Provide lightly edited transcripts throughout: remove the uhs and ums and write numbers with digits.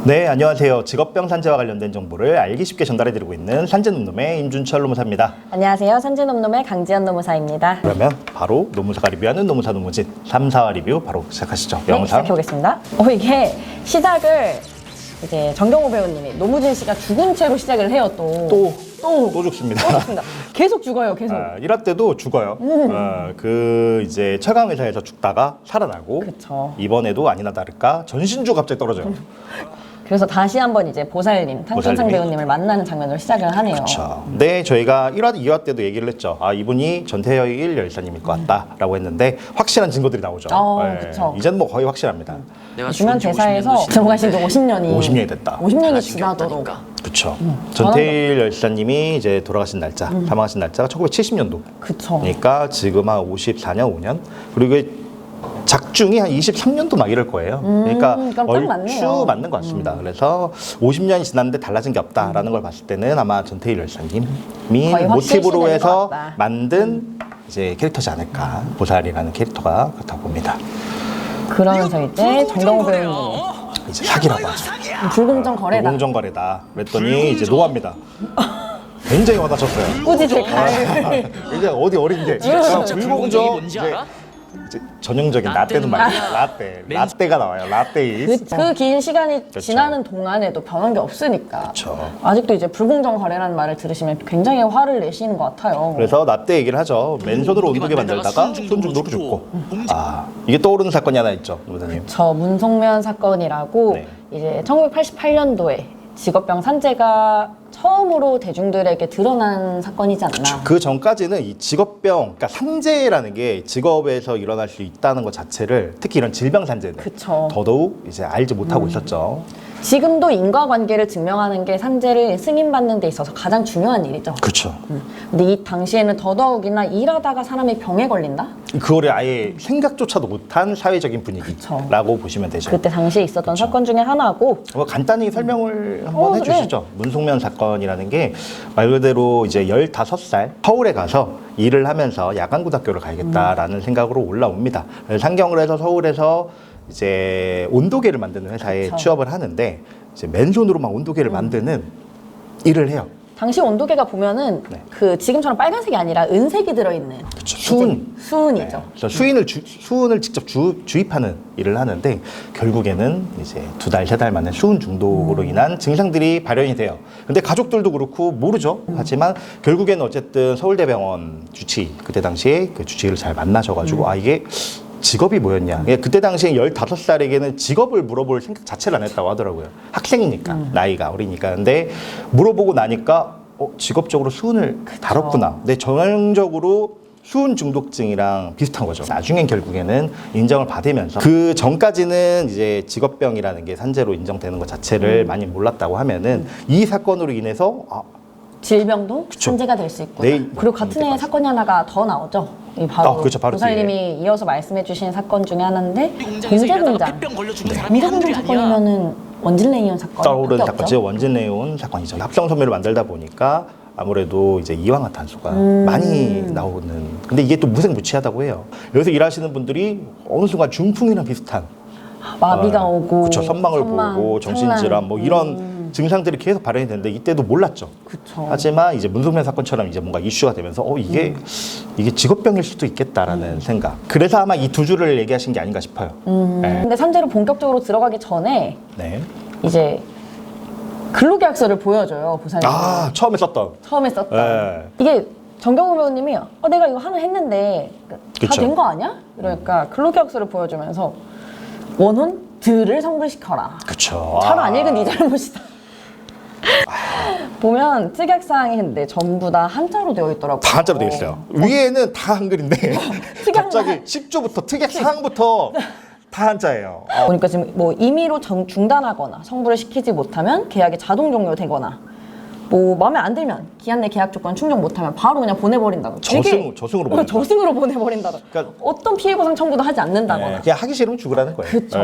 네, 안녕하세요. 직업병 산재와 관련된 정보를 알기 쉽게 전달해드리고 있는 산재놈놈의 임준철 노무사입니다. 안녕하세요. 산재놈놈의 강지연 노무사입니다. 그러면 바로 노무사가 리뷰하는 노무사 노무진 3, 4화 리뷰 바로 시작하시죠. 네, 영상 시작해보겠습니다. 이게 시작을 이제 정경호 배우님이 노무진 씨가 죽은 채로 시작을 해요. 또 죽습니다. 계속 죽어요. 계속. 1화 때도 죽어요. 이제 철강회사에서 죽다가 살아나고 그쵸. 이번에도 아니나 다를까 전신주 갑자기 떨어져요. 그래서 다시 한번 이제 보살님, 탕준상 배우님을 만나는 장면으로 시작을 하네요. 그렇죠. 네, 저희가 1화, 2화 때도 얘기를 했죠. 이분이 전태일 열사님일 것 같다라고 했는데 확실한 증거들이 나오죠. 그쵸. 이제는 뭐 거의 확실합니다. 주변 대사에서 들어가신 지 50년이 50년이 됐다. 50년이 지나도록. 그렇죠. 전태일 열사님이 이제 돌아가신 날짜, 사망하신 날짜가 1970년도. 그쵸. 그러니까 지금 한 54년, 5년. 그리고 이게 작중이 한 23년도 막 이럴 거예요. 그러니까 얼추 맞는 것 같습니다. 그래서 50년이 지났는데 달라진 게 없다라는 걸 봤을 때는 아마 전태일 열사님이 모티브로 해서 만든 이제 캐릭터지 않을까. 보살이라는 캐릭터가 그렇다고 봅니다. 그러면서 이제 정경호 배우님 이제 사기라고 하죠. 불공정 거래다. 불공정 거래다. 그랬더니 이제 노합니다. 굉장히 와닿쳤어요. 꾸짖을 가을. 이제 어디 어린데 불공정 이제 전형적인 라떼는 말이에요. 라떼가 나와요. 라떼이. 그 긴 시간이 지나는 동안에도 변한 게 없으니까. 그렇죠. 아직도 이제 불공정 거래라는 말을 들으시면 굉장히 화를 내시는 것 같아요. 그래서 라떼 얘기를 하죠. 맨손으로 온도계 만들다가 손중독으로 죽고. 이게 떠오르는 사건이 하나 있죠, 노무사님. 저 문성면 사건이라고 네. 이제 1988년도에 직업병 산재가 처음으로 대중들에게 드러난 사건이지 않나. 그 전까지는 이 직업병, 그러니까 산재라는 게 직업에서 일어날 수 있다는 것 자체를 특히 이런 질병 산재는 그쵸. 더더욱 이제 알지 못하고 있었죠. 지금도 인과관계를 증명하는 게 산재를 승인받는 데 있어서 가장 중요한 일이죠. 그렇죠. 근데 이 당시에는 더더욱이나 일하다가 사람이 병에 걸린다? 그거를 아예 생각조차도 못한 사회적인 분위기라고 보시면 되죠. 그때 당시에 있었던 사건 중에 하나고. 간단히 설명을 한번 해주시죠. 네. 문송면 사건이라는 게 말 그대로 이제 15살 서울에 가서 일을 하면서 야간고등학교를 가야겠다라는 생각으로 올라옵니다. 상경을 해서 서울에서 이제 온도계를 만드는 회사에 취업을 하는데 이제 맨손으로 막 온도계를 만드는 일을 해요. 당시 온도계가 보면은 그 지금처럼 빨간색이 아니라 은색이 들어있는 수은이죠. 그래서 수은을 직접 주입하는 일을 하는데 결국에는 이제 2달, 3달 만에 수은 중독으로 인한 증상들이 발현이 돼요. 근데 가족들도 그렇고 모르죠. 하지만 결국에는 어쨌든 서울대병원 주치, 그때 당시에 그 주치의를 잘 만나셔가지고 이게 직업이 뭐였냐. 그때 당시에 15살에게는 직업을 물어볼 생각 자체를 안 했다고 하더라고요. 학생이니까, 나이가 어리니까. 근데 물어보고 나니까 직업적으로 수은을 다뤘구나. 근데 전형적으로 수은 중독증이랑 비슷한 거죠. 나중엔 결국에는 인정을 받으면서 그 전까지는 이제 직업병이라는 게 산재로 인정되는 것 자체를 많이 몰랐다고 하면은 이 사건으로 인해서 질병도 산재가 될 수 있구나. 그리고 같은 해에 사건이 하나가 더 나오죠. 바로 보살님이 이어서 말씀해주신 사건 중에 하나인데 공제공장. 공제공장 사건이면은 원진레이온 사건. 떠오르는 사건이죠. 원진레이온 사건이죠. 합성섬유를 만들다 보니까 아무래도 이제 이황화탄소가 많이 나오는. 근데 이게 또 무색무취하다고 해요. 여기서 일하시는 분들이 어느 순간 중풍이랑 비슷한 마비가 오고, 그쵸, 선망을 보고 정신질환 뭐 이런 증상들이 계속 발현이 되는데 이때도 몰랐죠. 그쵸. 하지만 이제 문성면 사건처럼 이제 뭔가 이슈가 되면서 이게 직업병일 수도 있겠다라는 생각. 그래서 아마 이 두 줄을 얘기하신 게 아닌가 싶어요. 근데 산재로 본격적으로 들어가기 전에 이제 근로계약서를 보여줘요, 보살님. 처음에 썼던. 이게 정경호 배우님이 내가 이거 하나 했는데 다 된 거 아니야? 그러니까 근로계약서를 보여주면서 원혼들을 성불시켜라. 그쵸. 잘 안 읽은 네 잘못이다. 보면 특약사항이 근데 전부 다 한자로 되어 있더라고요. 다 한자로 되어 있어요. 위에는 다 한글인데 갑자기 10조부터 특약사항부터 다 한자예요. 그러니까 지금 뭐 임의로 중단하거나 성불을 시키지 못하면 계약이 자동 종료되거나 뭐 마음에 안 들면 기한 내 계약 조건 충족 못하면 바로 그냥 보내버린다고. 저승으로 보낸다. 저승으로 보내버린다고. 그러니까 어떤 피해 보상 청구도 하지 않는다거나. 그냥 하기 싫으면 죽으라는 거예요. 그렇죠.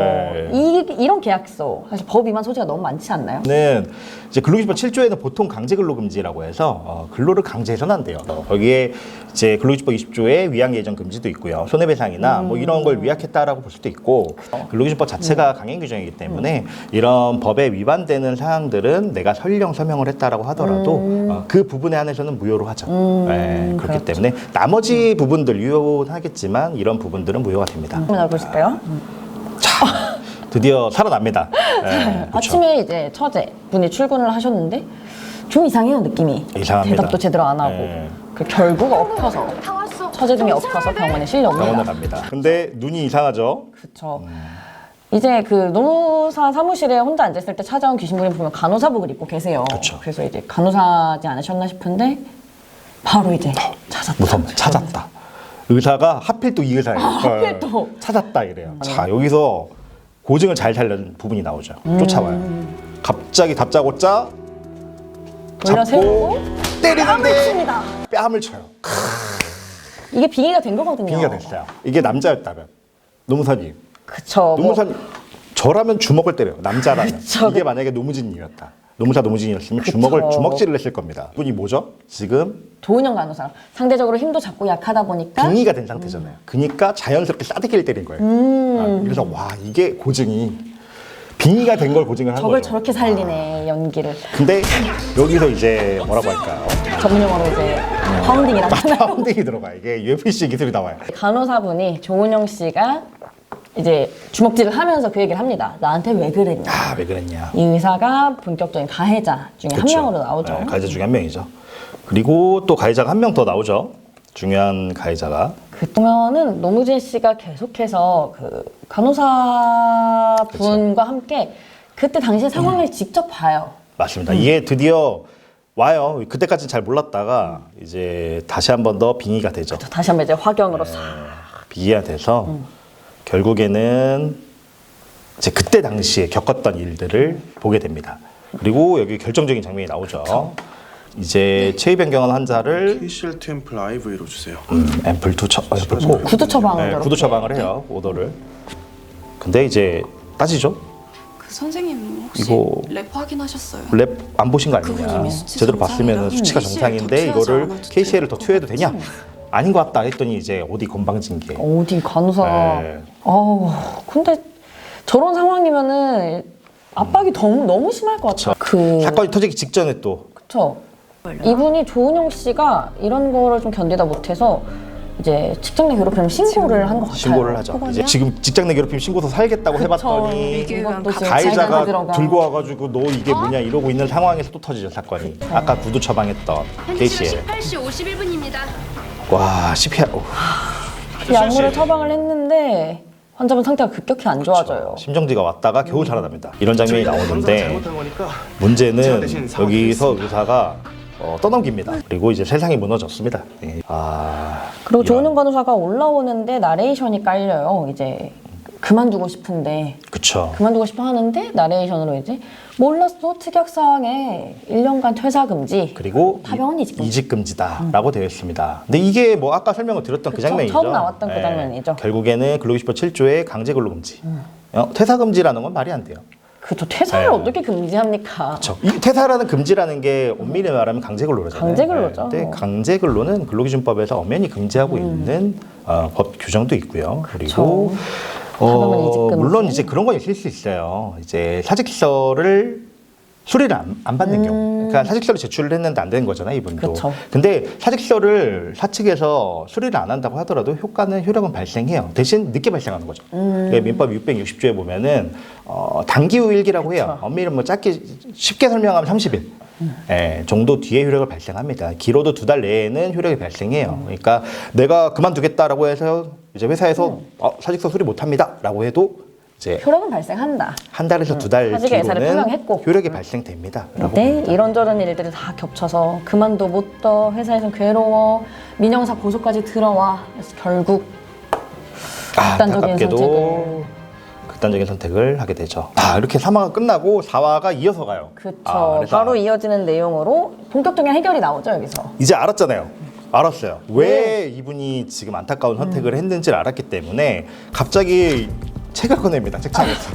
이런 계약서 사실 법 위반 소지가 너무 많지 않나요? 는 이제 근로기준법 7조에는 보통 강제 근로금지라고 해서 근로를 강제해서는 안 돼요. 거기에 이제 근로기준법 20조에 위약 예정 금지도 있고요. 손해배상이나 뭐 이런 걸 위약했다라고 볼 수도 있고 근로기준법 자체가 강행 규정이기 때문에 이런 법에 위반되는 사항들은 내가 설령 서명을 했다라고 하더라도 그 부분에 한해서는 무효로 하죠. 네, 그렇기 때문에 나머지 부분들 유효하겠지만 이런 부분들은 무효가 됩니다. 한번 알아보실까요? 자, 드디어 살아납니다. 네, 그렇죠. 아침에 이제 처제 분이 출근을 하셨는데 좀 이상해요, 느낌이. 이상합니다. 대답도 제대로 안 하고. 네. 결국 엎혀서 처제 등이 엎혀서 병원에 실려옵니다. 병원을 갑니다. 근데 눈이 이상하죠? 그렇죠. 이제 그 노무사 사무실에 혼자 앉아있을 때 찾아온 귀신분이 보면 간호사복을 입고 계세요. 그렇죠. 그래서 이제 간호사지 않으셨나 싶은데 바로 이제 찾았다. 무섭네. 찾았다. 의사가 하필 또 이 의사예요. 하필 또. 찾았다 이래요. 자, 여기서 고증을 잘 살려는 부분이 나오죠. 쫓아와요. 갑자기 다짜고짜 돌려 세우고 잡고 때리는데 칩니다. 뺨을 쳐요. 이게 빙의가 된 거거든요. 빙의가 됐어요. 이게 남자였다면 노무사님. 그쵸. 노무사님 저라면 주먹을 때려요. 남자라면. 그쵸. 이게 만약에 노무진이었다. 노무진이었으면 그쵸. 주먹질을 했을 겁니다. 분이 뭐죠? 지금 도은영 간호사 상대적으로 힘도 작고 약하다 보니까 빙의가 된 상태잖아요. 그러니까 자연스럽게 싸대기를 때린 거예요. 그래서 와 이게 고증이 빙의가 된 걸 고증을 한 저걸 거죠. 저렇게 살리네 연기를. 근데 여기서 이제 뭐라고 할까요? 전문용어로 이제 파운딩이라고 하나요? 파운딩이 들어가요. 이게 UFC 기술이 나와요. 간호사분이 조은영 씨가 이제 주먹질을 하면서 그 얘기를 합니다. 나한테 왜 그랬냐. 아, 왜 그랬냐. 이 의사가 본격적인 가해자 중에 그렇죠. 한 명으로 나오죠. 네, 가해자 중에 한 명이죠. 그리고 또 가해자가 한 명 더 나오죠. 중요한 가해자가. 그러면은 노무진 씨가 계속해서 그 간호사 분과 함께 그때 당시 상황을 직접 봐요. 맞습니다. 이게 드디어 와요. 그때까지는 잘 몰랐다가 이제 다시 한 번 더 빙의가 되죠. 다시 한번 이제 화경으로 싹. 빙의가 돼서 결국에는 이제 그때 당시에 겪었던 일들을 보게 됩니다. 그리고 여기 결정적인 장면이 나오죠. 이제 체위 변경한 환자를 KCL 템플 IV로 주세요. 앰플2 처방을 구두 처방을 네, 구두 처방을 해요. 오더를. 근데 이제 따지죠. 그 선생님 혹시 이거 랩 확인하셨어요? 랩 안 보신 거 아니냐. 그분이 수치 제대로 봤으면 정상이라 수치가 KCL 정상인데 더 투여하지 이거를 않아도 KCL을 더 돼요. 투여해도 되냐? 아닌 것 같다 했더니 이제 어디 건방진게. 어디 간호사. 네. 근데 저런 상황이면은 압박이 너무 심할 것 같아요. 사건이 터지기 직전에 또 그쵸. 이분이 조은영 씨가 이런 거를 좀 견디다 못해서 이제 직장 내 괴롭힘 신고를 한 것 같아요. 신고를 하죠. 이제 지금 직장 내 괴롭힘 신고서 살겠다고 해봤더니 이것도 지금 가해자가 잘가 들어가. 들고 와가지고 너 이게 뭐냐 이러고 있는 상황에서 또 터지죠 사건이. 아까 구두 처방했던 KCL. 18시 51분입니다. 와 CPR. 그 약물을 처방을 했는데 환자분 상태가 급격히 안 좋아져요. 심정지가 왔다가 겨우 살아납니다. 이런 장면이 나오는데 잘못한 거니까 제가 문제는 대신 여기서 의사가 떠넘깁니다. 그리고 이제 세상이 무너졌습니다. 예. 그리고 이런. 조은영 간호사가 올라오는데 나레이션이 깔려요. 이제 그만두고 싶은데 그쵸. 그만두고 싶어 하는데 나레이션으로 이제 몰랐어 특약 사항에 1년간 퇴사 금지 그리고 타병원 이직 금지. 이직 금지다라고 되어 있습니다. 근데 이게 뭐 아까 설명을 드렸던 그 그쵸, 장면이죠. 처음 나왔던 그 예. 장면이죠. 결국에는 근로기준법 7조의 강제 근로금지. 퇴사 금지라는 건 말이 안 돼요. 그쵸 퇴사를 네. 어떻게 금지합니까? 그렇죠. 이 퇴사라는 금지라는 게 엄밀히 말하면 강제 근로잖아요. 강제 근로죠. 근데 강제 근로는 근로기준법에서 엄연히 금지하고 있는 법 규정도 있고요. 그리고 타병원 이직 금지. 물론 이제 그런 건 있을 수 있어요. 이제 사직서를 수리를 안 받는 경우. 그러니까 사직서를 제출을 했는데 안 되는 거잖아요, 이분도. 그쵸. 근데 사직서를 사측에서 수리를 안 한다고 하더라도 효력은 발생해요. 대신 늦게 발생하는 거죠. 그러니까 민법 660조에 보면은 단기후일기라고 해요. 엄밀히 뭐 짧게 쉽게 설명하면 30일. 예, 정도 뒤에 효력을 발생합니다. 길어도 2달 내에는 효력이 발생해요. 그러니까 내가 그만두겠다라고 해서 이제 회사에서 사직서 수리 못합니다라고 해도 이제 효력은 발생한다. 한 달에서 2달 사직의 의사를 뒤로는 표명했고. 효력이 발생됩니다. 라고 근데 봅니다. 이런저런 일들이 다 겹쳐서 그만도 못 둬 회사에서 괴로워 민영사 고소까지 들어와 그래서 결국 극단적인 안타깝게도 선택을 극단적인 선택을 하게 되죠. 이렇게 3화가 끝나고 4화가 이어서 가요. 그렇죠. 그래서 바로 이어지는 내용으로 본격적인 해결이 나오죠, 여기서. 이제 알았잖아요. 알았어요. 왜 이분이 지금 안타까운 선택을 했는지를 알았기 때문에 갑자기 책을 꺼냅니다. 책장에서.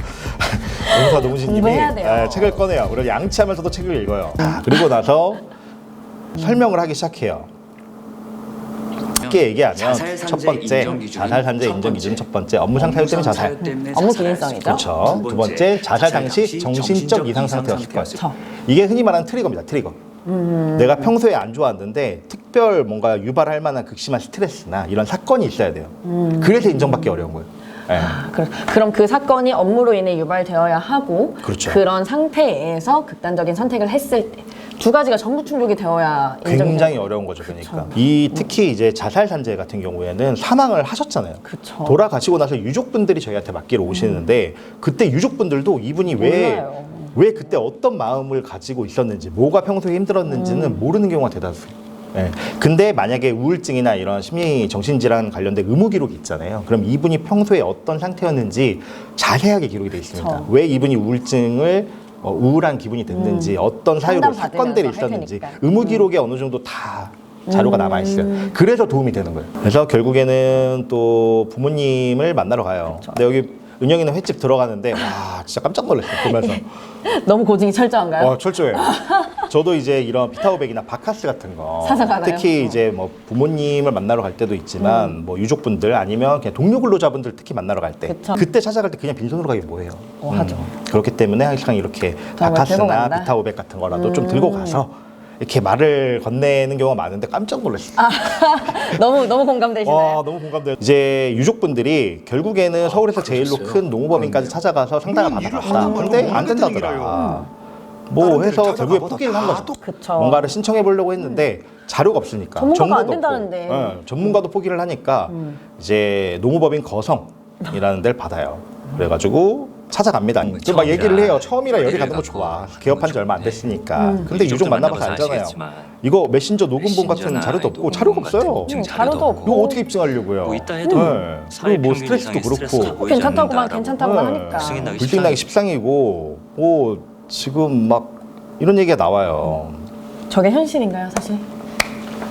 농사 노무진님이 공부해야 돼요. 책을 꺼내요. 그래서 양치하면서도 책을 읽어요. 그리고 나서 설명을 하기 시작해요. 쉽게 얘기하면 첫 번째 자살 산재 인정 기준 첫 번째 업무상 사유 때문에 자살. 업무 기능성이죠. 그렇죠. 두 번째 자살 당시 정신적 이상 상태였을 거예요. 이게 흔히 말하는 트리거입니다. 트리거. 내가 평소에 안 좋아하는데 특별 뭔가 유발할 만한 극심한 스트레스나 이런 사건이 있어야 돼요. 그래서 인정받기 어려운 거예요. 네. 그럼 그 사건이 업무로 인해 유발되어야 하고 그렇죠. 그런 상태에서 극단적인 선택을 했을 때 두 가지가 전부 충족이 되어야 인정이 굉장히 돼요. 어려운 거죠. 그러니까 이 특히 이제 자살 산재 같은 경우에는 사망을 하셨잖아요. 그쵸. 돌아가시고 나서 유족분들이 저희한테 맡기러 오시는데 그때 유족분들도 이분이 몰라요. 왜 그때 어떤 마음을 가지고 있었는지, 뭐가 평소에 힘들었는지는 모르는 경우가 대다수예요. 예. 근데 만약에 우울증이나 이런 심리 정신질환 관련된 의무 기록이 있잖아요. 그럼 이분이 평소에 어떤 상태였는지 자세하게 기록이 돼 있습니다. 그쵸. 왜 이분이 우울증을 우울한 기분이 됐는지, 어떤 사유로 상담 사건들이 받으면서 할 있었는지 테니까. 의무 기록에 어느 정도 다 자료가 남아 있어요. 그래서 도움이 되는 거예요. 그래서 결국에는 또 부모님을 만나러 가요. 근데 여기 은영이는 횟집 들어가는데 와 진짜 깜짝 놀랐어요. 보면서. 너무 고증이 철저한가요? 철저해요. 저도 이제 이런 비타오백이나 바카스 같은 거 사서 가나요? 특히 이제 뭐 부모님을 만나러 갈 때도 있지만 뭐 유족분들 아니면 그냥 동료 근로자분들 특히 만나러 갈 때 그쵸. 그때 찾아갈 때 그냥 빈손으로 가기 뭐해요. 하죠. 그렇기 때문에 항상 이렇게 정말 들고 바카스나 간다? 비타오백 같은 거라도 좀 들고 가서 이렇게 말을 건네는 경우가 많은데 깜짝 놀랐어요. 너무 공감되시나요? 와 너무 공감돼요. 이제 유족분들이 결국에는 서울에서 제일로 큰 농우법인까지 찾아가서 상담을 받아봤다. 근데 안 된다더라. 뭐 해서 결국에 포기를 한 거죠. 그쵸. 뭔가를 신청해 보려고 했는데 자료가 없으니까 전문가가 안 정보도 된다는데. 없고, 전문가도 포기를 하니까 이제 농우법인 거성이라는 데를 받아요. 그래가지고 찾아갑니다. 그럼 막 얘기를 해요. 처음이라 열이 가는 거 좋아. 개업한 지 얼마 안 됐으니까. 근데 유족 만나봐서 알잖아요. 이거 메신저 녹음본 같은 자료도 없고 자료가 없어요. 자료도 없고. 이거 어떻게 입증하려고요? 뭐 있다 해도 그리고 뭐 스트레스도 그렇고 괜찮다고만 괜찮다고만 하니까. 불띵나기 십상이고 지금 막 이런 얘기가 나와요. 저게 현실인가요, 사실?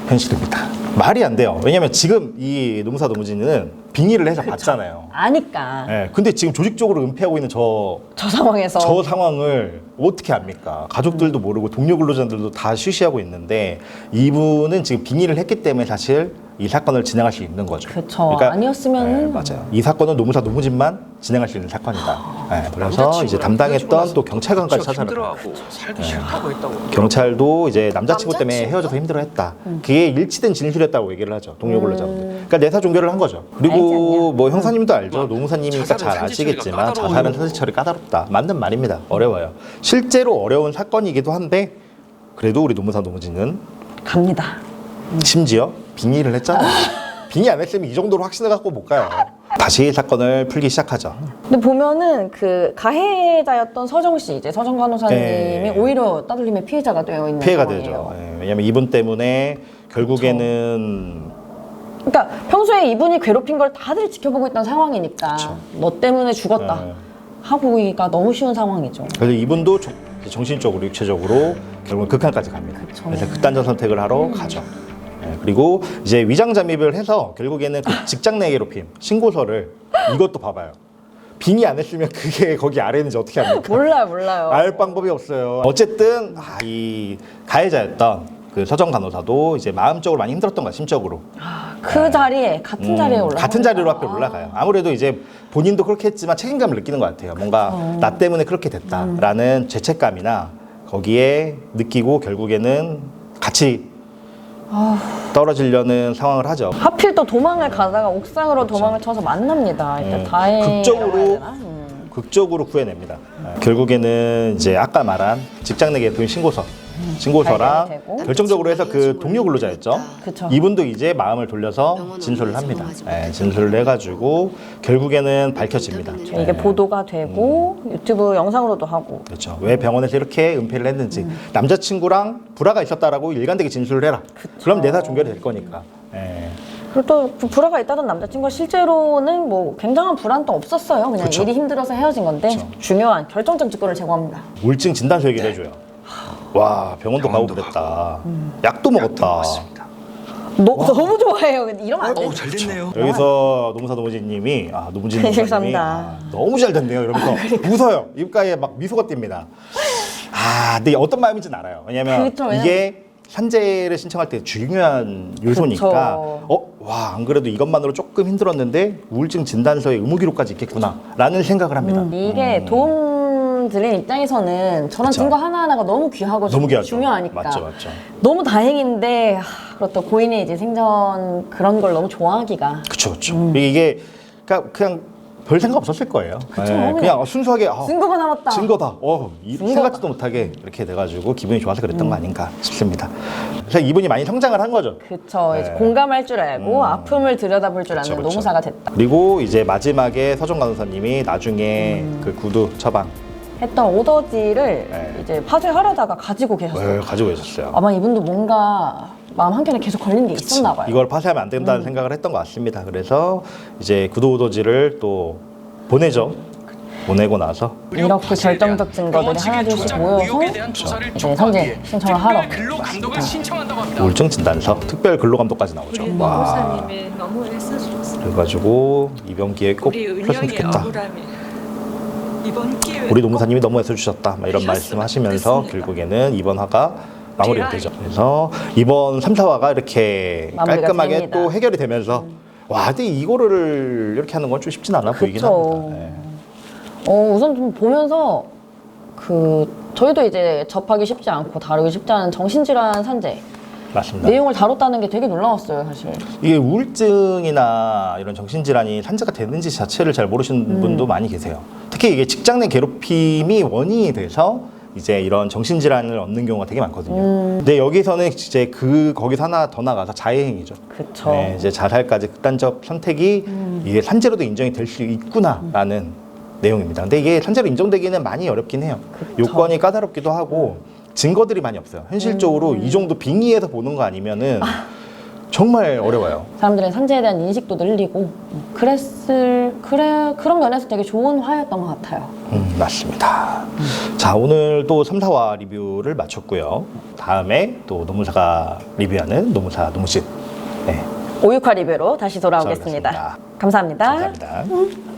현실입니다. 말이 안 돼요. 왜냐면 지금 이 노무사 노무진은 빙의를 해서 봤잖아요. 아니까. 네, 근데 지금 조직적으로 은폐하고 있는 저 상황에서. 저 상황을 어떻게 압니까? 가족들도 모르고 동료 근로자들도 다 쉬쉬하고 있는데 이분은 지금 빙의를 했기 때문에 사실 이 사건을 진행할 수 있는 거죠. 그쵸. 아니었으면은. 맞아요. 이 사건은 노무사 노무진만 진행할 수 있는 사건이다. 그래서 이제 담당했던 또 경찰관까지 찾아가요. 살기 싫다고 했다고. 경찰도 이제 남자친구 때문에 헤어져서 힘들어했다. 그게 일치된 진술이었다고 얘기를 하죠. 동료 근로자분들. 그러니까 내사 종결을 한 거죠. 알지 그리고 뭐 형사님도 알죠. 노무사님이니까 자살은 잘 산지 처리가 아시겠지만 까다로워요. 자살은 사실 처리 까다롭다. 맞는 말입니다. 어려워요. 실제로 어려운 사건이기도 한데 그래도 우리 노무사 노무진은 갑니다. 심지어 빙의를 했잖아요. 빙의 안 했으면 이 정도로 확신을 갖고 못 가요. 다시 사건을 풀기 시작하죠. 근데 보면은 그 가해자였던 서정 씨, 이제 서정 간호사님이 네. 오히려 따돌림의 피해자가 되어 있는 피해가 상황이에요. 되죠. 왜냐하면 이분 때문에 결국에는 그러니까 평소에 이분이 괴롭힌 걸 다들 지켜보고 있던 상황이니까 너 때문에 죽었다 네. 하고기가 너무 쉬운 상황이죠. 그래서 이분도 정신적으로 육체적으로 결국은 극한까지 갑니다. 그래서 극단적 선택을 하러 가죠. 그리고 이제 위장 잠입을 해서 결국에는 그 직장 내 괴롭힘 신고서를 이것도 봐봐요. 빙의 안 했으면 그게 거기 아래 있는지 어떻게 합니까? 몰라요. 알 방법이 없어요. 어쨌든 이 가해자였던 그 서정 간호사도 이제 마음적으로 많이 힘들었던 거야, 심적으로. 그 자리에 같은 자리에 올라 같은 자리로 앞에 올라가요. 아무래도 이제 본인도 그렇게 했지만 책임감을 느끼는 것 같아요. 뭔가 나 때문에 그렇게 됐다라는 죄책감이나 거기에 느끼고 결국에는 같이 떨어지려는 상황을 하죠. 하필 또 도망을 가다가 옥상으로 도망을 쳐서 만납니다. 일단 다행히 극적으로 구해냅니다. 결국에는 이제 아까 말한 직장 내 괴롭힘 신고서랑 발견이 되고. 결정적으로 해서 그 동료 근로자였죠. 그쵸. 이분도 이제 마음을 돌려서 진술을 합니다. 진술을 해가지고 결국에는 밝혀집니다. 이게 보도가 되고 유튜브 영상으로도 하고. 그렇죠. 왜 병원에서 이렇게 은폐를 했는지 남자친구랑 불화가 있었다라고 일관되게 진술을 해라. 그럼 내사 종결이 될 거니까. 그리고 또 불화가 있다던 남자친구가 실제로는 뭐 굉장한 불안도 없었어요. 그냥 그쵸. 일이 힘들어서 헤어진 건데 그쵸. 중요한 결정적 증거를 제공합니다. 우울증 진단서 얘기를 해줘요. 와, 병원도 가고 그랬다. 약도 먹었다. 너무 좋아해요. 근데 이러면 안 돼. 잘 됐네요. 여기서 노무사 노무진님이 노무진 노무사님이 감사합니다. 너무 잘 됐네요. 이러면서 웃어요. 입가에 막 미소가 띕니다. 근데 어떤 마음인지는 알아요. 왜냐면 그쵸, 왜냐면- 이게 산재를 신청할 때 중요한 요소니까 그쵸. 안 그래도 이것만으로 조금 힘들었는데 우울증 진단서에 의무기록까지 있겠구나라는 생각을 합니다. 이게 도움 드린 입장에서는 저런 그쵸. 증거 하나하나가 너무 귀하고 너무 귀하죠. 중요하니까 맞죠. 너무 다행인데 그렇다고 고인의 이제 생전 그런 걸 너무 좋아하기가 그쵸. 이게 그냥 별 생각 없었을 거예요. 그냥 순수하게 증거가 남았다. 증거다. 증거다. 생각지도 못하게 이렇게 돼가지고 기분이 좋아서 그랬던 거 아닌가 싶습니다. 그래서 이분이 많이 성장을 한 거죠. 그쵸. 이제 네. 공감할 줄 알고 아픔을 들여다볼 줄 아는 그쵸. 노무사가 됐다. 그리고 이제 마지막에 서정 간호사님이 나중에 그 구두 처방 했던 오더지를 네. 이제 파쇄하려다가 가지고 계셨어요. 가지고 계셨어요. 아마 이분도 뭔가 마음 한켠에 계속 걸린 게 있었나 봐요. 이걸 파쇄하면 안 된다는 생각을 했던 것 같습니다. 그래서 이제 구두 오더지를 또 보내죠. 보내고 나서 이렇게 결정적 증거들이 하나둘씩 모여서 이제 산재 신청을 하러 근로감독을 신청한다고 합니다. 우울증 진단서 특별 근로감독까지 나오죠. 우리 와. 노무사님이 너무 애써주셨어요. 그래가지고 이번 기회에 꼭 우리 했으면 은영의 좋겠다. 억울함이 이번 기회에 우리 노무사님이 너무 애써주셨다. 이런 말씀하시면서 됐습니다. 결국에는 이번 화가 마무리가 되죠. 그래서 이번 3, 4화가 이렇게 마무리가 깔끔하게 됩니다. 또 해결이 되면서 근데 이거를 이렇게 하는 건 좀 쉽진 않아 보이긴 그쵸. 합니다. 네. 우선 좀 보면서 저희도 이제 접하기 쉽지 않고 다루기 쉽지 않은 정신질환 산재 맞습니다. 내용을 다뤘다는 게 되게 놀라웠어요, 사실. 이게 우울증이나 이런 정신질환이 산재가 되는지 자체를 잘 모르시는 분도 많이 계세요. 특히 이게 직장 내 괴롭힘이 원인이 돼서 이제 이런 정신질환을 얻는 경우가 되게 많거든요. 근데 여기서는 이제 거기서 하나 더 나가서 자해행위죠. 그쵸. 네, 이제 자살까지 극단적 선택이 이게 산재로도 인정이 될 수 있구나라는 내용입니다. 근데 이게 산재로 인정되기는 많이 어렵긴 해요. 요건이 까다롭기도 하고 증거들이 많이 없어요. 현실적으로 이 정도 빙의해서 보는 거 아니면은 정말 어려워요. 사람들의 산재에 대한 인식도 늘리고 그런 면에서 되게 좋은 화였던 것 같아요. 맞습니다. 자, 오늘 또 3, 4화 리뷰를 마쳤고요. 다음에 또 노무사가 리뷰하는 노무사 노무진. 네, 5, 6화 리뷰로 다시 돌아오겠습니다. 찾아뵙겠습니다. 감사합니다. 감사합니다.